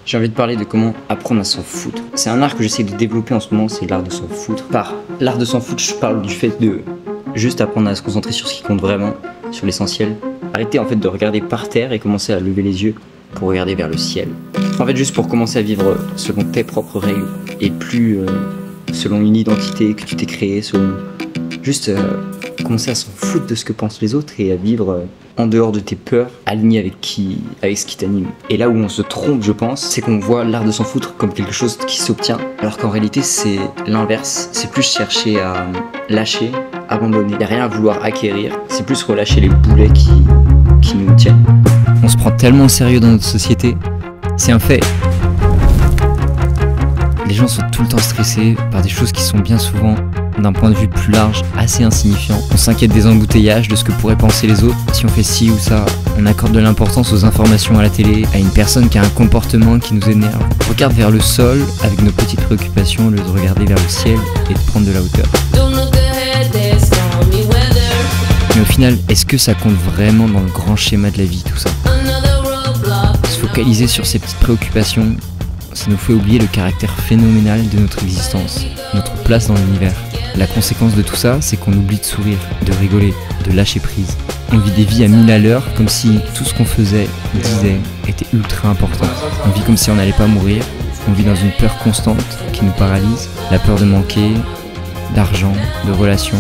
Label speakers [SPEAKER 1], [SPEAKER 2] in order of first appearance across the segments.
[SPEAKER 1] J'ai envie de parler de comment apprendre à s'en foutre. C'est un art que j'essaie de développer en ce moment, c'est l'art de s'en foutre. Par l'art de s'en foutre, je parle du fait de juste apprendre à se concentrer sur ce qui compte vraiment, sur l'essentiel. Arrêter en fait de regarder par terre et commencer à lever les yeux pour regarder vers le ciel. En fait, juste pour commencer à vivre selon tes propres règles et plus selon une identité que tu t'es créée, selon juste commencer à s'en foutre de ce que pensent les autres et à vivre en dehors de tes peurs, aligné avec ce qui t'anime. Et là où on se trompe, je pense, c'est qu'on voit l'art de s'en foutre comme quelque chose qui s'obtient, alors qu'en réalité c'est l'inverse. C'est plus chercher à lâcher, abandonner. Il n'y a rien à vouloir acquérir, c'est plus relâcher les boulets qui nous tiennent. On se prend tellement au sérieux dans notre société, c'est un fait. Les gens sont tout le temps stressés par des choses qui sont bien souvent, d'un point de vue plus large, assez insignifiant. On s'inquiète des embouteillages, de ce que pourraient penser les autres. Si on fait ci ou ça, on accorde de l'importance aux informations à la télé, à une personne qui a un comportement qui nous énerve. On regarde vers le sol avec nos petites préoccupations au lieu de regarder vers le ciel et de prendre de la hauteur. Mais au final, est-ce que ça compte vraiment dans le grand schéma de la vie, tout ça? Se focaliser sur ces petites préoccupations, ça nous fait oublier le caractère phénoménal de notre existence, notre place dans l'univers. La conséquence de tout ça, c'est qu'on oublie de sourire, de rigoler, de lâcher prise. On vit des vies à 1000 à l'heure, comme si tout ce qu'on faisait, disait, était ultra important. On vit comme si on n'allait pas mourir. On vit dans une peur constante qui nous paralyse. La peur de manquer, d'argent, de relations.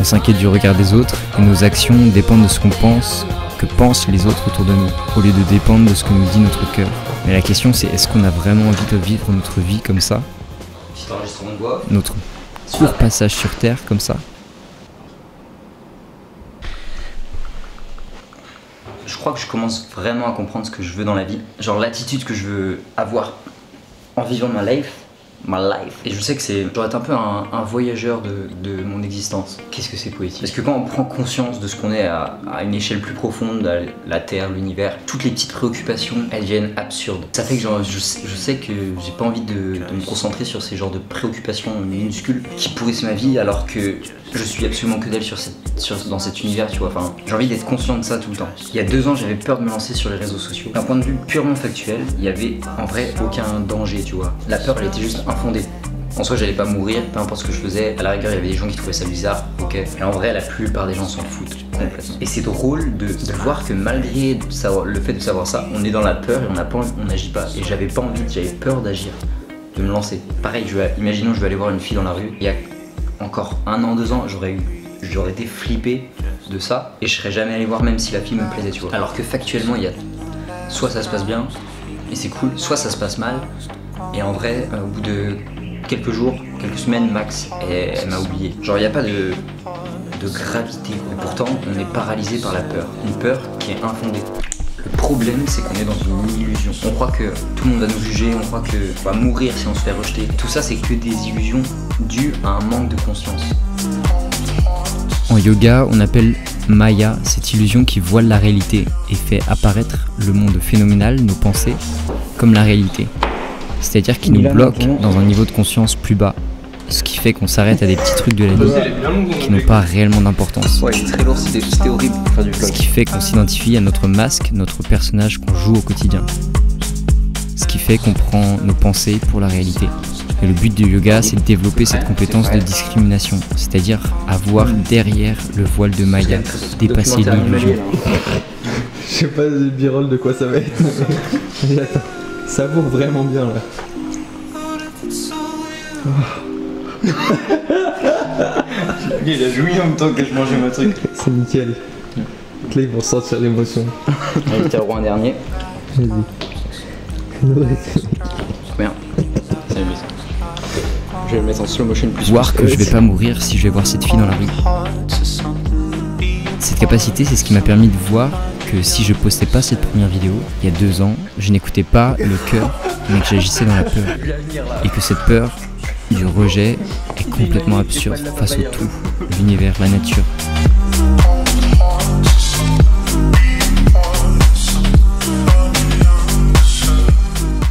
[SPEAKER 1] On s'inquiète du regard des autres et nos actions dépendent de ce qu'on pense, que pensent les autres autour de nous, au lieu de dépendre de ce que nous dit notre cœur. Mais la question c'est, est-ce qu'on a vraiment envie de vivre notre vie comme ça? Notre court passage sur Terre comme ça? Je crois que je commence vraiment à comprendre ce que je veux dans la vie. Genre l'attitude que je veux avoir en vivant ma life. Et je sais que c'est genre être un peu un voyageur de mon existence. Qu'est-ce que c'est poétique? Parce que quand on prend conscience de ce qu'on est à une échelle plus profonde, la Terre, l'univers, toutes les petites préoccupations, elles deviennent absurdes. Ça fait que genre, je sais que j'ai pas envie de me concentrer sur ces genres de préoccupations minuscules qui pourrissent ma vie alors que je suis absolument que dalle dans cet univers, tu vois. Enfin, j'ai envie d'être conscient de ça tout le temps. Il y a 2 ans, j'avais peur de me lancer sur les réseaux sociaux. D'un point de vue purement factuel, il y avait en vrai aucun danger, tu vois. La peur, elle était juste infondée. En soi, j'allais pas mourir, peu importe ce que je faisais. À la rigueur, il y avait des gens qui trouvaient ça bizarre, ok. Mais en vrai, la plupart des gens s'en foutent complètement. Et c'est drôle de voir que malgré le fait de savoir ça, on est dans la peur et on n'agit pas. Et j'avais pas envie, j'avais peur d'agir, de me lancer. Pareil, imaginons, je vais aller voir une fille dans la rue. Il y a encore 1 an, 2 ans, j'aurais été flippé de ça et je serais jamais allé voir même si la fille me plaisait, tu vois. Alors que factuellement, il y a soit ça se passe bien et c'est cool, soit ça se passe mal et en vrai, au bout de quelques jours, quelques semaines max, elle m'a oublié. Genre il n'y a pas de gravité et pourtant on est paralysé par la peur, une peur qui est infondée. Le problème, c'est qu'on est dans une illusion. On croit que tout le monde va nous juger, on croit qu'on va mourir si on se fait rejeter. Tout ça, c'est que des illusions dues à un manque de conscience. En yoga, on appelle Maya cette illusion qui voile la réalité et fait apparaître le monde phénoménal, nos pensées, comme la réalité. C'est-à-dire qu'il nous bloque dans un niveau de conscience plus bas. Ce qui fait qu'on s'arrête à des petits trucs de la vie qui n'ont pas réellement d'importance.
[SPEAKER 2] Ouais, c'est très lourd, c'était horrible pour faire du vlog.
[SPEAKER 1] Ce qui fait qu'on s'identifie à notre masque, notre personnage qu'on joue au quotidien. Ce qui fait qu'on prend nos pensées pour la réalité. Et le but du yoga, c'est de développer cette compétence de discrimination, c'est-à-dire avoir derrière le voile de Maya, dépasser l'illusion.
[SPEAKER 3] Je sais pas le b-roll de quoi ça va être. Mais attends, ça vaut vraiment bien là. Oh.
[SPEAKER 2] Il a joui en même temps que je mangeais ma truc.
[SPEAKER 3] C'est nickel. Donc là ils vont sentir l'émotion.
[SPEAKER 1] On était au un dernier.
[SPEAKER 3] Vas-y.
[SPEAKER 1] Bien. C'est amusant. Je vais le mettre en slow motion plus. Voir que je vais pas mourir si je vais voir cette fille dans la rue. Cette capacité, c'est ce qui m'a permis de voir que si je postais pas cette première vidéo, il y a 2 ans, je n'écoutais pas le cœur, mais que j'agissais dans la peur. Et que cette peur du rejet est complètement absurde face au tout, l'univers, la nature.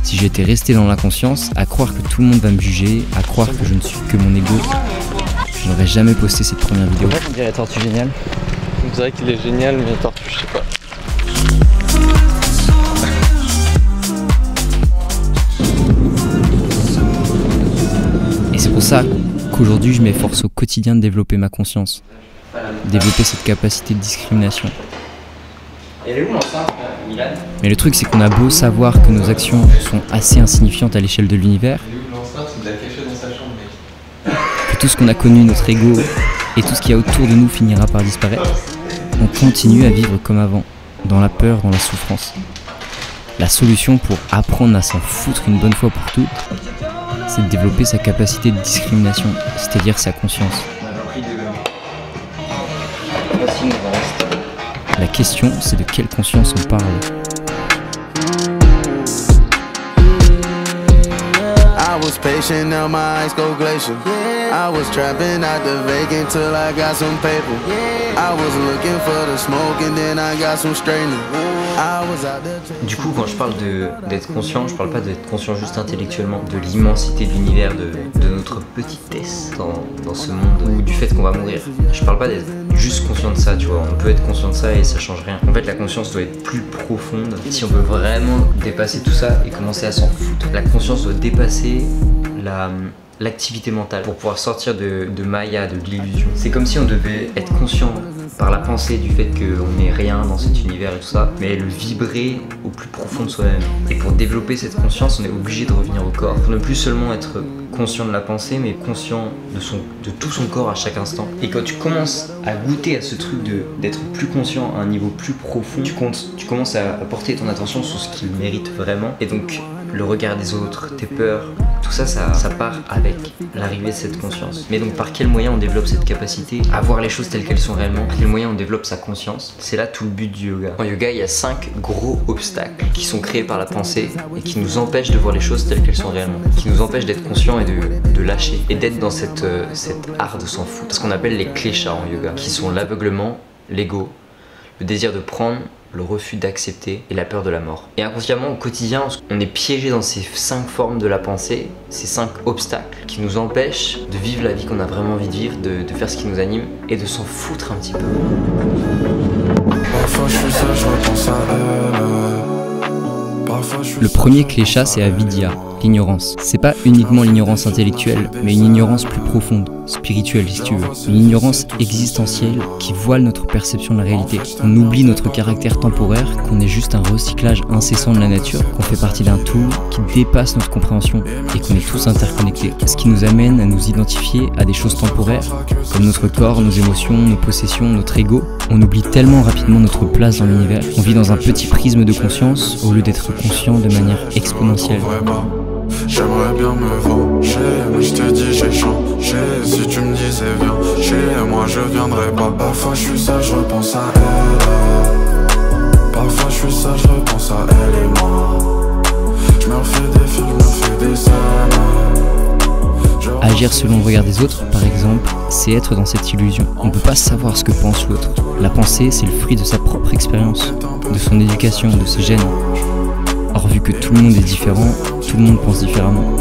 [SPEAKER 1] Si j'étais resté dans l'inconscience, à croire que tout le monde va me juger, à croire que je ne suis que mon ego, je n'aurais jamais posté cette première vidéo.
[SPEAKER 2] On dirait Tortue Géniale.
[SPEAKER 3] On dirait qu'il est génial, mais Tortue, je sais pas.
[SPEAKER 4] ça qu'aujourd'hui je m'efforce au quotidien de développer ma conscience, développer cette capacité de discrimination.
[SPEAKER 1] Elle est où l'enceinte, Milan?
[SPEAKER 4] Mais le truc c'est qu'on a beau savoir que nos actions sont assez insignifiantes à l'échelle de l'univers, que tout ce qu'on a connu, notre ego et tout ce qu'il y a autour de nous finira par disparaître, on continue à vivre comme avant, dans la peur, dans la souffrance. La solution pour apprendre à s'en foutre une bonne fois pour toutes, c'est de développer sa capacité de discrimination, c'est-à-dire sa conscience. La question, c'est de quelle conscience on parle.
[SPEAKER 5] I was patient, now my eyes go glacial. I was trapping out the vacant till I got some paper. I was looking for the smoke and then I got some straightening.
[SPEAKER 1] Du coup, quand je parle d'être conscient, je parle pas d'être conscient juste intellectuellement, de l'immensité de l'univers, de notre petitesse dans ce monde, ou du fait qu'on va mourir. Je parle pas d'être juste conscient de ça, tu vois. On peut être conscient de ça et ça change rien. En fait, la conscience doit être plus profonde. Si on veut vraiment dépasser tout ça et commencer à s'en foutre, la conscience doit dépasser l'activité mentale pour pouvoir sortir de Maya, de l'illusion. C'est comme si on devait être conscient par la pensée du fait qu'on n'est rien dans cet univers et tout ça, mais le vibrer au plus profond de soi-même. Et pour développer cette conscience, on est obligé de revenir au corps. Pour ne plus seulement être conscient de la pensée, mais conscient de tout son corps à chaque instant. Et quand tu commences à goûter à ce truc d'être plus conscient à un niveau plus profond, tu commences à porter ton attention sur ce qu'il mérite vraiment. Et donc, le regard des autres, tes peurs, tout ça, ça part avec l'arrivée de cette conscience. Mais donc par quel moyen on développe cette capacité à voir les choses telles qu'elles sont réellement? Par quel moyen on développe sa conscience? C'est là tout le but du yoga. En yoga, il y a 5 gros obstacles qui sont créés par la pensée et qui nous empêchent de voir les choses telles qu'elles sont réellement, qui nous empêchent d'être conscients et de lâcher et d'être dans cet art de s'en foutre. Ce qu'on appelle les kleshas en yoga, qui sont l'aveuglement, l'ego, le désir de prendre, le refus d'accepter et la peur de la mort. Et inconsciemment, au quotidien, on est piégé dans ces 5 formes de la pensée, ces 5 obstacles qui nous empêchent de vivre la vie qu'on a vraiment envie de vivre, de faire ce qui nous anime et de s'en foutre un petit peu.
[SPEAKER 5] Parfois je suis seul, je repense à elle.
[SPEAKER 4] Le premier klesha, c'est avidya, l'ignorance. C'est pas uniquement l'ignorance intellectuelle, mais une ignorance plus profonde, spirituelle si tu veux. Une ignorance existentielle qui voile notre perception de la réalité. On oublie notre caractère temporaire, qu'on est juste un recyclage incessant de la nature, qu'on fait partie d'un tout qui dépasse notre compréhension et qu'on est tous interconnectés. Ce qui nous amène à nous identifier à des choses temporaires, comme notre corps, nos émotions, nos possessions, notre ego. On oublie tellement rapidement notre place dans l'univers. On vit dans un petit prisme de conscience au lieu d'être conscient de manière exponentielle.
[SPEAKER 5] J'aimerais bien me venger, mais je te dis j'ai changé. Si tu me disais viens chez moi, je viendrai pas. Parfois je suis seul, je repense à elle. Parfois je suis seul, je repense à elle et moi. Je me refais des films, je me refais des scènes.
[SPEAKER 4] Agir selon le regard des autres, par exemple, c'est être dans cette illusion. On ne peut pas savoir ce que pense l'autre. La pensée, c'est le fruit de sa propre expérience, de son éducation, de ses gènes. Or, vu que tout le monde est différent, tout le monde pense différemment.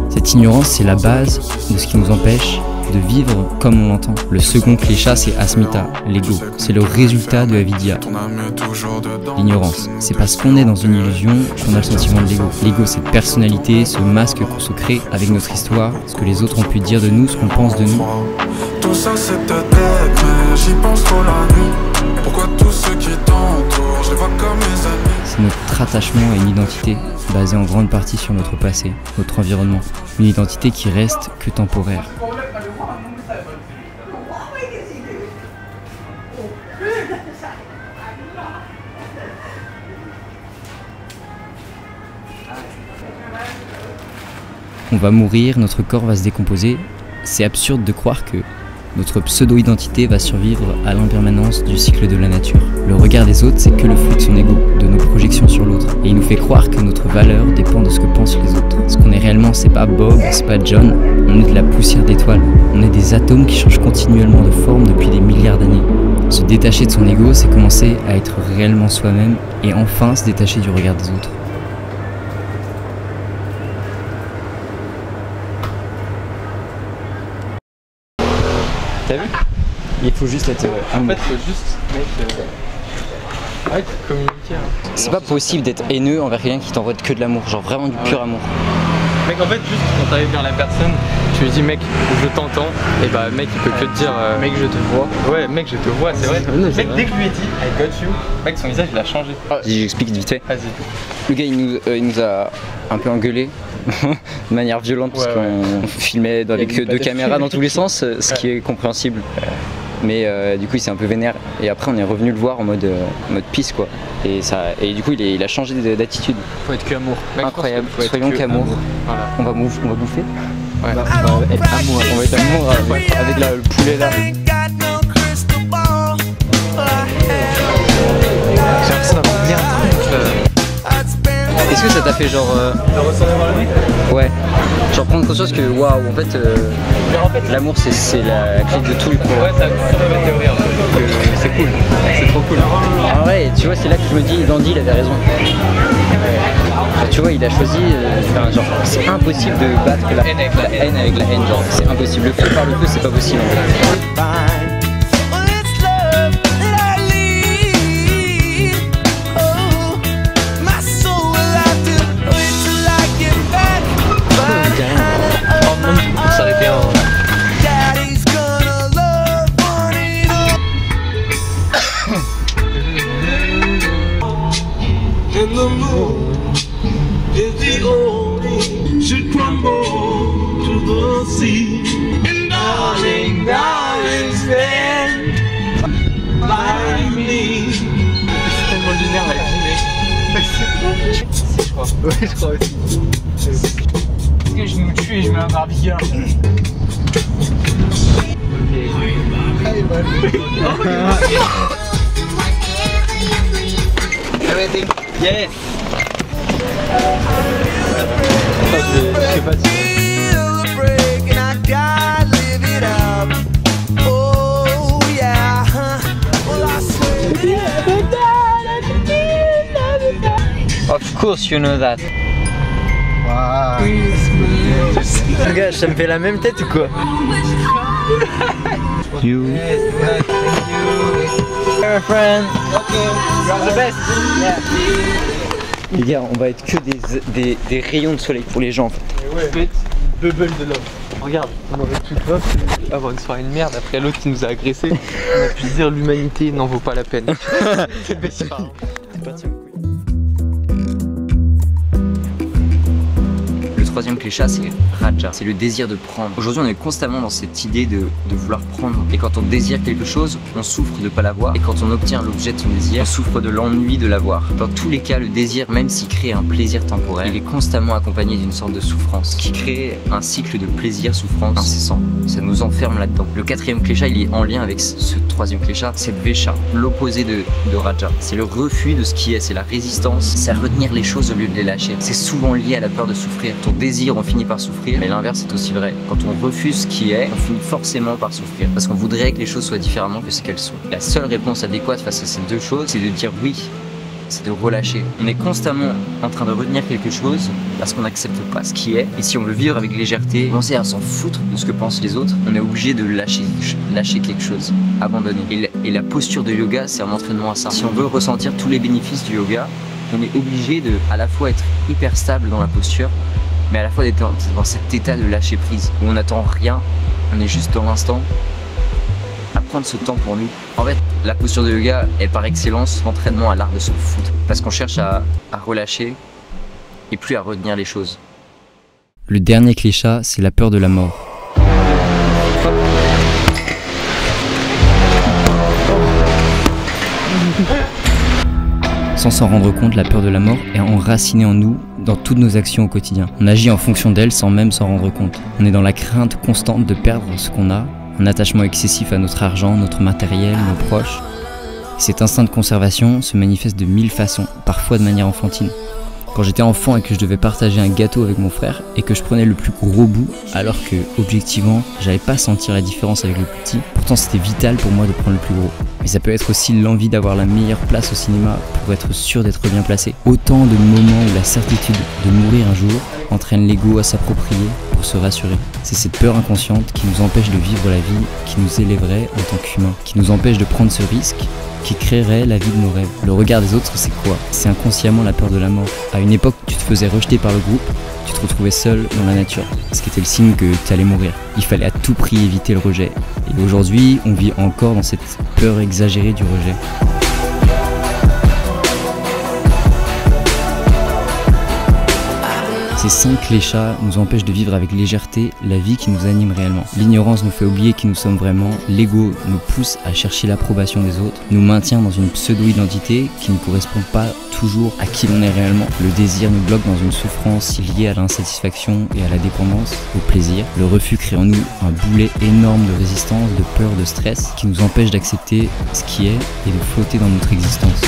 [SPEAKER 4] Cette ignorance, c'est la base de ce qui nous empêche de vivre comme on l'entend. Le second klesha, c'est asmita, l'ego. C'est le résultat de avidya. L'ignorance. C'est parce qu'on est dans une illusion qu'on a le sentiment de l'ego. L'ego, cette personnalité, ce masque qu'on se crée avec notre histoire, ce que les autres ont pu dire de nous, ce qu'on pense de nous.
[SPEAKER 5] Tout ça c'est ta tête, mais j'y pense trop la nuit. Pourquoi tous ceux qui t'entourent, je les vois comme mes amis.
[SPEAKER 4] C'est notre attachement à une identité basée en grande partie sur notre passé, notre environnement. Une identité qui reste que temporaire. On va mourir, notre corps va se décomposer. C'est absurde de croire que notre pseudo-identité va survivre à l'impermanence du cycle de la nature. Le regard des autres, c'est que le fruit de son ego, de nos projections sur l'autre. Et il nous fait croire que notre valeur dépend de ce que pensent les autres. Ce qu'on est réellement, c'est pas Bob, c'est pas John, on est de la poussière d'étoiles. On est des atomes qui changent continuellement de forme depuis des milliards d'années. Se détacher de son ego, c'est commencer à être réellement soi-même et enfin se détacher du regard des autres.
[SPEAKER 1] T'as vu? Il faut juste être
[SPEAKER 3] En fait, faut juste communiquer.
[SPEAKER 1] C'est pas possible d'être haineux envers quelqu'un qui t'envoie que de l'amour, genre vraiment du pur amour.
[SPEAKER 3] Mec, en fait, juste quand t'arrives vers la personne, tu lui dis mec, je t'entends, et bah mec il peut que te dire mec je te vois. Ouais mec je te vois, c'est vrai. Mec dès que je lui ai dit I got you, mec son visage il a changé.
[SPEAKER 4] J'explique vite fait.
[SPEAKER 3] Vas-y.
[SPEAKER 4] Le gars il nous a un peu engueulé de manière violente parce qu'on filmait avec deux caméras dans tous les sens, ce qui est compréhensible. Mais du coup il s'est un peu vénère et après on est revenu le voir en mode pisse quoi. Et du coup il a changé d'attitude.
[SPEAKER 3] Faut être qu'amour.
[SPEAKER 4] Incroyable, soyons qu'amour. Voilà. On va bouffer.
[SPEAKER 3] Ouais. On va être amour, avec le poulet là. J'ai l'impression d'avoir bien un truc.
[SPEAKER 4] Est-ce que ça t'a fait genre ouais, genre prendre conscience que waouh en fait l'amour c'est la clé de tout.
[SPEAKER 3] Ouais, ça confirme ma théorie en fait. C'est cool, c'est trop cool.
[SPEAKER 4] Ah ouais, tu vois c'est là que je me dis Gandhi il avait raison. Tu vois il a choisi, genre c'est impossible de battre la haine avec la haine, genre c'est impossible. Le feu par le feu c'est pas possible en fait.
[SPEAKER 6] And the moon is the only should crumble to the sea. And darling, darling, stand by me.
[SPEAKER 3] C'est tellement lunaire la vie, mec. Je crois. Ouais, je crois aussi. Est-ce que je nous tue et je mets un barbecue?
[SPEAKER 6] Everything.
[SPEAKER 3] Yes. Je sais pas si...
[SPEAKER 4] Of course you know that.
[SPEAKER 3] Wow.
[SPEAKER 4] Gars, ça me fait la même tête ou quoi? You. You're a friend.
[SPEAKER 3] Okay. You're the best. Yeah.
[SPEAKER 4] Les gars, on va être que des rayons de soleil pour les gens en fait.
[SPEAKER 3] Ouais. Une bubble de love. Regarde, on aurait pu pas avoir une soirée de merde après l'autre qui nous a agressés. On a pu se dire l'humanité n'en vaut pas la peine. C'est pas
[SPEAKER 1] Le troisième clé-chat, c'est Raja, c'est le désir de prendre. Aujourd'hui, on est constamment dans cette idée de vouloir prendre. Et quand on désire quelque chose, on souffre de ne pas l'avoir. Et quand on obtient l'objet de son désir, on souffre de l'ennui de l'avoir. Dans tous les cas, le désir, même s'il crée un plaisir temporaire, il est constamment accompagné d'une sorte de souffrance qui crée un cycle de plaisir-souffrance incessant. Ça nous enferme là-dedans. Le quatrième clé-chat, il est en lien avec ce troisième clé-chat, c'est Vesha, l'opposé de Raja. C'est le refus de ce qui est, c'est la résistance, c'est retenir les choses au lieu de les lâcher. C'est souvent lié à la peur de souffrir. Ton désir, on finit par souffrir, mais l'inverse est aussi vrai. Quand on refuse ce qui est, on finit forcément par souffrir, parce qu'on voudrait que les choses soient différemment que ce qu'elles sont. La seule réponse adéquate face à ces deux choses, c'est de dire oui, c'est de relâcher. On est constamment en train de retenir quelque chose parce qu'on n'accepte pas ce qui est, et si on veut vivre avec légèreté, commencer à s'en foutre de ce que pensent les autres, on est obligé de lâcher quelque chose, abandonner. Et la posture de yoga, c'est un entraînement à ça. Si on veut ressentir tous les bénéfices du yoga, on est obligé de à la fois être hyper stable dans la posture, mais à la fois d'être dans cet état de lâcher prise, où on n'attend rien, on est juste dans l'instant, à prendre ce temps pour nous. En fait, la posture de yoga est par excellence l'entraînement à l'art de se foutre, parce qu'on cherche à relâcher et plus à retenir les choses.
[SPEAKER 4] Le dernier clé-chat, c'est la peur de la mort. Sans s'en rendre compte, la peur de la mort est enracinée en nous dans toutes nos actions au quotidien. On agit en fonction d'elle sans même s'en rendre compte. On est dans la crainte constante de perdre ce qu'on a, un attachement excessif à notre argent, notre matériel, nos proches. Et cet instinct de conservation se manifeste de 1000 façons, parfois de manière enfantine. Quand j'étais enfant et que je devais partager un gâteau avec mon frère et que je prenais le plus gros bout alors que, objectivement, j'avais pas senti la différence avec le plus petit, pourtant c'était vital pour moi de prendre le plus gros. Mais ça peut être aussi l'envie d'avoir la meilleure place au cinéma pour être sûr d'être bien placé. Autant de moments où la certitude de mourir un jour entraîne l'ego à s'approprier pour se rassurer. C'est cette peur inconsciente qui nous empêche de vivre la vie qui nous élèverait en tant qu'humains, qui nous empêche de prendre ce risque, qui créerait la vie de nos rêves. Le regard des autres, c'est quoi? C'est inconsciemment la peur de la mort. À une époque, tu te faisais rejeter par le groupe, tu te retrouvais seul dans la nature, ce qui était le signe que tu allais mourir. Il fallait à tout prix éviter le rejet. Et aujourd'hui, on vit encore dans cette peur exagérée du rejet. Ces 5 clés-chats nous empêchent de vivre avec légèreté la vie qui nous anime réellement. L'ignorance nous fait oublier qui nous sommes vraiment, l'ego nous pousse à chercher l'approbation des autres, nous maintient dans une pseudo-identité qui ne correspond pas toujours à qui l'on est réellement. Le désir nous bloque dans une souffrance liée à l'insatisfaction et à la dépendance, au plaisir. Le refus crée en nous un boulet énorme de résistance, de peur, de stress qui nous empêche d'accepter ce qui est et de flotter dans notre existence.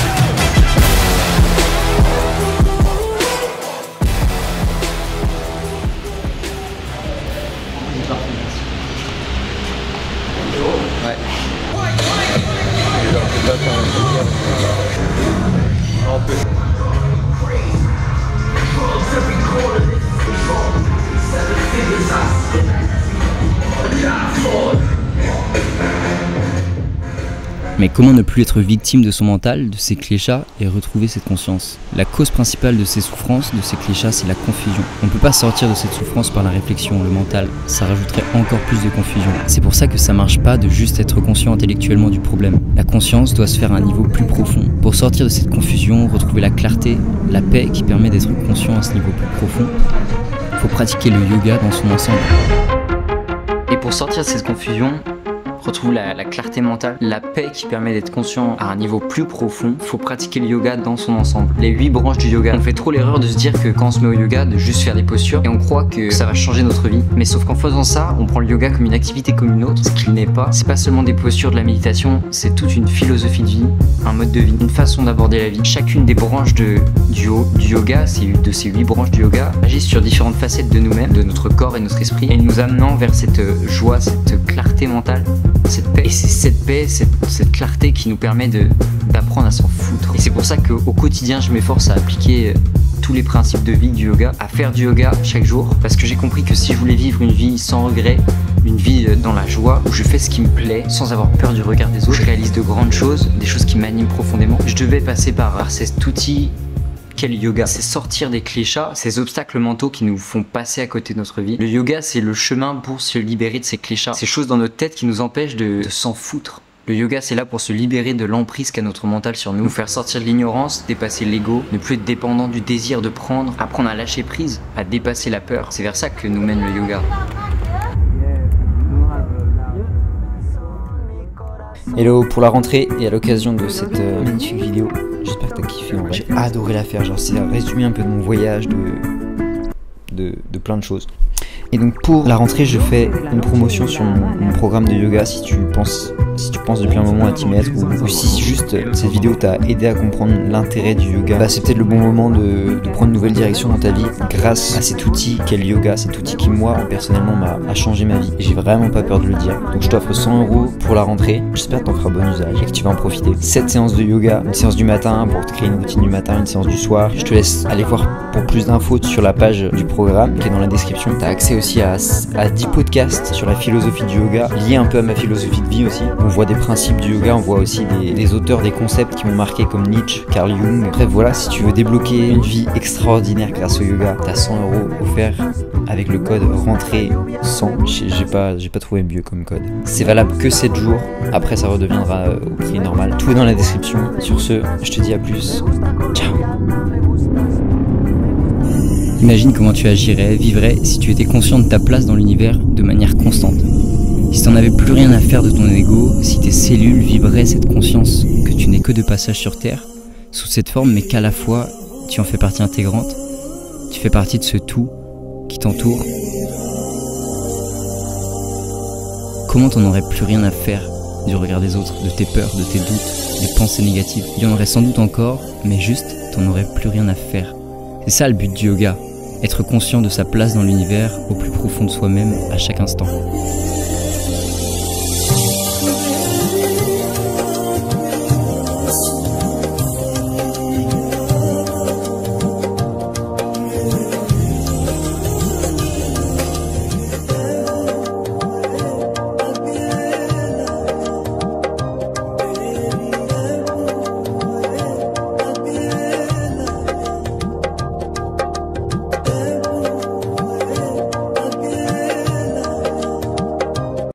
[SPEAKER 4] Mais comment ne plus être victime de son mental, de ses clés-chats et retrouver cette conscience? La cause principale de ces souffrances, de ces clés-chats, c'est la confusion. On ne peut pas sortir de cette souffrance par la réflexion, le mental. Ça rajouterait encore plus de confusion. C'est pour ça que ça marche pas de juste être conscient intellectuellement du problème. La conscience doit se faire à un niveau plus profond. Pour sortir de cette confusion, retrouver la clarté, la paix qui permet d'être conscient à ce niveau plus profond, il faut pratiquer le yoga dans son ensemble.
[SPEAKER 1] Et pour sortir de cette confusion, retrouver la clarté mentale, la paix qui permet d'être conscient à un niveau plus profond, il faut pratiquer le yoga dans son ensemble. Les 8 branches du yoga. On fait trop l'erreur de se dire que quand on se met au yoga, de juste faire des postures et on croit que ça va changer notre vie. Mais sauf qu'en faisant ça, on prend le yoga comme une activité comme une autre, ce qu'il n'est pas. C'est pas seulement des postures, de la méditation, c'est toute une philosophie de vie, un mode de vie, une façon d'aborder la vie. Chacune des branches du yoga, de ces 8 branches du yoga, agissent sur différentes facettes de nous-mêmes, de notre corps et notre esprit, et nous amenant vers cette joie, cette clarté mentale, cette paix. Et c'est cette paix, cette clarté qui nous permet d'apprendre à s'en foutre. Et c'est pour ça qu'au quotidien, je m'efforce à appliquer tous les principes de vie du yoga, à faire du yoga chaque jour, parce que j'ai compris que si je voulais vivre une vie sans regret, une vie dans la joie, où je fais ce qui me plaît, sans avoir peur du regard des autres, je réalise de grandes choses, des choses qui m'animent profondément, je devais passer par cet outil qu'est le yoga. C'est sortir des clés-chats, ces obstacles mentaux qui nous font passer à côté de notre vie. Le yoga, c'est le chemin pour se libérer de ces clés-chats, ces choses dans notre tête qui nous empêchent de s'en foutre. Le yoga, c'est là pour se libérer de l'emprise qu'a notre mental sur nous, faire sortir de l'ignorance, dépasser l'ego, ne plus être dépendant du désir de prendre, apprendre à lâcher prise, à dépasser la peur. C'est vers ça que nous mène le yoga.
[SPEAKER 2] Hello, pour la rentrée et à l'occasion de cette magnifique vidéo, j'espère que t'as kiffé en vrai. J'ai adoré la faire, genre c'est un résumé un peu de mon voyage, de plein de choses. Et donc pour la rentrée, je fais une promotion sur mon programme de yoga si tu penses depuis un moment à t'y mettre ou si juste cette vidéo t'a aidé à comprendre l'intérêt du yoga, bah c'est peut-être le bon moment de prendre une nouvelle direction dans ta vie grâce à cet outil qu'est le yoga, cet outil qui moi personnellement m'a changé ma vie et j'ai vraiment pas peur de le dire. Donc je t'offre 100 € pour la rentrée, j'espère que t'en feras bon usage et que tu vas en profiter. 7 séances de yoga, une séance du matin pour te créer une routine du matin, une séance du soir. Je te laisse aller voir pour plus d'infos sur la page du programme qui est dans la description. T'as accès aussi à 10 podcasts sur la philosophie du yoga, liés un peu à ma philosophie de vie aussi. On voit des principes du yoga, on voit aussi des auteurs, des concepts qui m'ont marqué comme Nietzsche, Carl Jung. Bref voilà, si tu veux débloquer une vie extraordinaire grâce au yoga, t'as 100 € offerts avec le code rentrée 100. J'ai pas trouvé mieux comme code. C'est valable que 7 jours, après ça redeviendra au prix normal. Tout est dans la description. Sur ce, je te dis à plus. Ciao.
[SPEAKER 4] Imagine comment tu agirais, vivrais si tu étais conscient de ta place dans l'univers de manière constante. Si t'en avais plus rien à faire de ton ego, si tes cellules vibraient cette conscience que tu n'es que de passage sur Terre, sous cette forme mais qu'à la fois tu en fais partie intégrante, tu fais partie de ce tout qui t'entoure. Comment t'en aurais plus rien à faire du regard des autres, de tes peurs, de tes doutes, des pensées négatives? Il y en aurait sans doute encore, mais juste t'en aurais plus rien à faire. C'est ça le but du yoga, être conscient de sa place dans l'univers au plus profond de soi-même à chaque instant.